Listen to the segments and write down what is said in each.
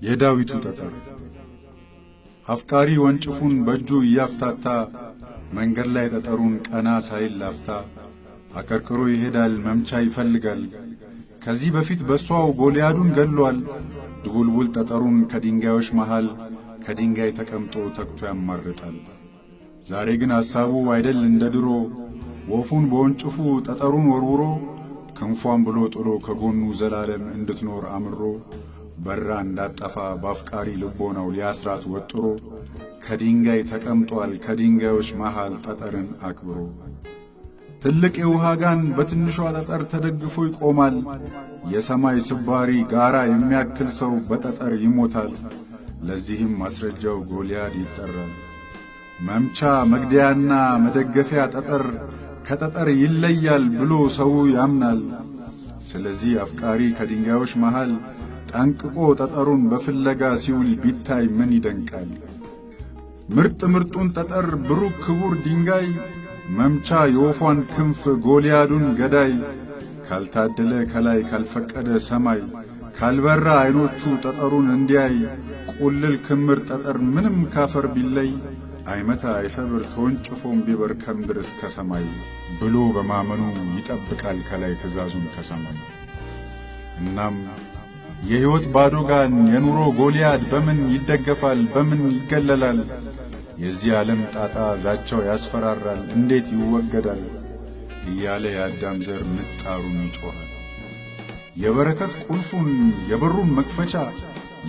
የዳዊቱ ጠጠር አፍቃሪ ወንጭፉን በእጁ እያፍታታ መንገድ ላይ ጠጠሩን ቀና ሳይል ላፍታ አቀርቅሮ ይሄዳል መምቻ ይፈልጋል። ከዚህ በፊት በሷው ጎልያዱን ገሏል። ድቡልቡል ጠጠሩን ከድንጋዮች መሃል ከድንጋይ ተቀምጦ ተክቶ ያማርጣል። ዛሬ ግን ሐሳቡ አይደል እንደ ድሮ ወፉን በወንጭፉ ጠጠሩን ወርውሮ ክንፏን ብሎ ጥሎ ከጎኑ ዘላለም እንድትኖር አምሮ በራ እንዳጠፋ በአፍቃሪ ልቦናው ሊያስራት ወጥሮ ከድንጋይ ተቀምጧል ከድንጋዮች መሃል ጠጠርን አክብሮ። ትልቅ የውሃ ጋን በትንሿ ጠጠር ተደግፎ ይቆማል። የሰማይ ስባሪ ጋራ የሚያክል ሰው በጠጠር ይሞታል። ለዚህም ማስረጃው ጎልያድ ይጠራል። መምቻ መግደያና መደገፊያ ጠጠር ከጠጠር ይለያል ብሎ ሰው ያምናል። ስለዚህ አፍቃሪ ከድንጋዮች መሃል ጠንቅቆ ጠጠሩን በፍለጋ ሲውል ቢታይ ምን ይደንቃል። ምርጥ ምርጡን ጠጠር ብሩክ ክቡር ድንጋይ መምቻ የወፏን ክንፍ ጎልያዱን ገዳይ ካልታደለ ከላይ ካልፈቀደ ሰማይ ካልበራ አይኖቹ ጠጠሩን እንዲያይ ቁልል ክምር ጠጠር ምንም ካፈር ቢለይ አይመታ አይሰብር ተወንጭፎም ቢበር ከምድር እስከ ሰማይ ብሎ በማመኑ ይጠብቃል ከላይ ትእዛዙን ከሰማይ። እናም የሕይወት ባዶጋን የኑሮ ጎልያድ በምን ይደገፋል በምን ይገለላል? የዚህ ዓለም ጣጣ ዛቻው ያስፈራራል እንዴት ይወገዳል እያለ የአዳም ዘር ምጣሩን ይጮኻል። የበረከት ቁልፉን የበሩን መክፈቻ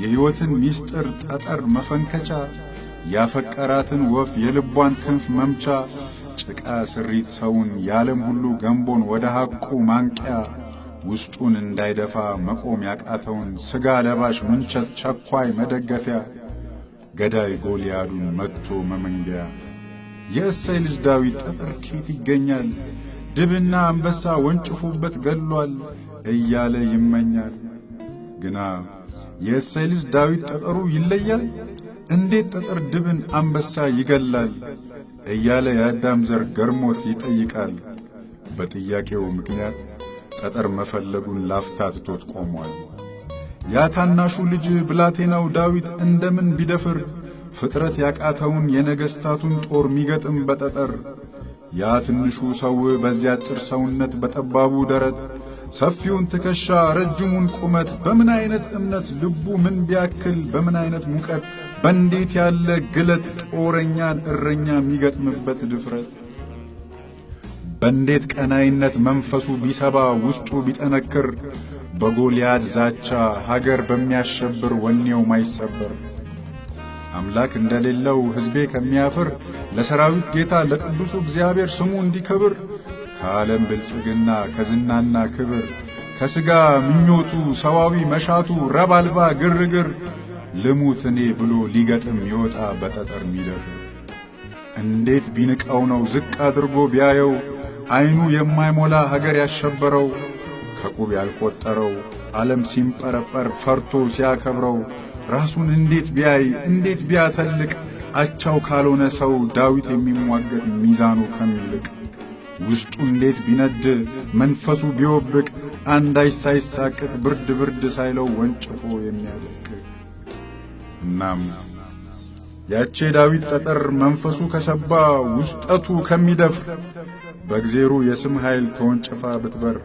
የሕይወትን ሚስጥር ጠጠር መፈንከቻ ያፈቀራትን ወፍ የልቧን ክንፍ መምቻ ጭቃ ስሪት ሰውን የዓለም ሁሉ ገንቦን ወደ ሐቁ ማንቂያ ውስጡን እንዳይደፋ መቆም ያቃተውን ሥጋ ለባሽ ምንቸት ቸኳይ መደገፊያ ገዳይ ጎልያዱን መጥቶ መመንገያ። የእሴይ ልጅ ዳዊት ጠጠር ኬት ይገኛል? ድብና አንበሳ ወንጭፉበት ገሏል እያለ ይመኛል። ግና የእሴይ ልጅ ዳዊት ጠጠሩ ይለያል? እንዴት ጠጠር ድብን አንበሳ ይገላል እያለ የአዳም ዘር ገርሞት ይጠይቃል። በጥያቄው ምክንያት ጠጠር መፈለጉን ላፍታ ትቶት ቆሟል። ያ ታናሹ ልጅ ብላቴናው ዳዊት እንደምን ቢደፍር ፍጥረት ያቃተውን የነገሥታቱን ጦር ሚገጥም በጠጠር። ያ ትንሹ ሰው በዚያ አጭር ሰውነት በጠባቡ ደረት ሰፊውን ትከሻ ረጅሙን ቁመት በምን አይነት እምነት ልቡ ምን ቢያክል በምን አይነት ሙቀት በእንዴት ያለ ግለት ጦረኛን እረኛ ሚገጥምበት ድፍረት በእንዴት ቀናይነት መንፈሱ ቢሰባ ውስጡ ቢጠነክር በጎልያድ ዛቻ ሀገር በሚያሸብር ወኔው ማይሰበር። አምላክ እንደሌለው ሕዝቤ ከሚያፍር ለሰራዊት ጌታ ለቅዱሱ እግዚአብሔር ስሙ እንዲከብር ከዓለም ብልጽግና ከዝናና ክብር ከሥጋ ምኞቱ ሰዋዊ መሻቱ ረብ አልባ ግርግር ልሙት እኔ ብሎ ሊገጥም ይወጣ በጠጠር ሚደፍር። እንዴት ቢንቀው ነው ዝቅ አድርጎ ቢያየው አይኑ የማይሞላ ሀገር ያሸበረው ከቁብ ያልቆጠረው ዓለም ሲምጠረጠር ፈርቶ ሲያከብረው ራሱን እንዴት ቢያይ እንዴት ቢያተልቅ አቻው ካልሆነ ሰው ዳዊት የሚሟገት ሚዛኑ ከሚልቅ ውስጡ እንዴት ቢነድ መንፈሱ ቢወብቅ አንዳች ሳይሳቅቅ ብርድ ብርድ ሳይለው ወንጭፎ የሚያደቅ። እናም ያቼ ዳዊት ጠጠር መንፈሱ ከሰባ ውስጠቱ ከሚደፍር በእግዜሩ የስም ኃይል ተወንጭፋ ብትበር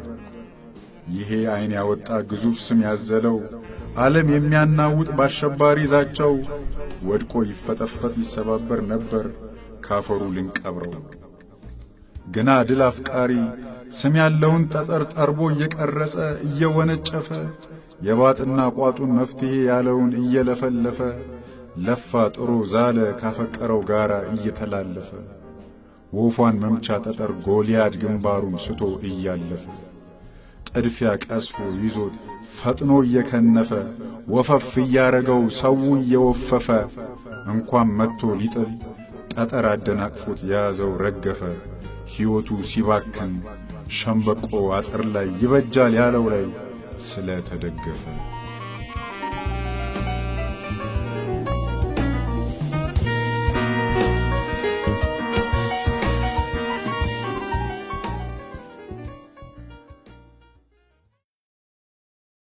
ይሄ አይን ያወጣ ግዙፍ ስም ያዘለው ዓለም የሚያናውጥ ባሸባሪ ዛቻው ወድቆ ይፈጠፈጥ ይሰባበር ነበር ካፈሩ ልንቀብረው። ግና ድል አፍቃሪ ስም ያለውን ጠጠር ጠርቦ እየቀረጸ እየወነጨፈ የባጥና ቋጡን መፍትሄ ያለውን እየለፈለፈ ለፋ ጥሮ ዛለ ካፈቀረው ጋራ እየተላለፈ ወፏን መምቻ ጠጠር ጎልያድ ግንባሩን ስቶ እያለፈ ጥድፊያ ቀስፎ ይዞት ፈጥኖ እየከነፈ ወፈፍ እያረገው ሰው እየወፈፈ እንኳን መጥቶ ሊጥል ጠጠር አደናቅፎት የያዘው ረገፈ። ሕይወቱ ሲባክን ሸምበቆ አጥር ላይ ይበጃል ያለው ላይ ስለተደገፈ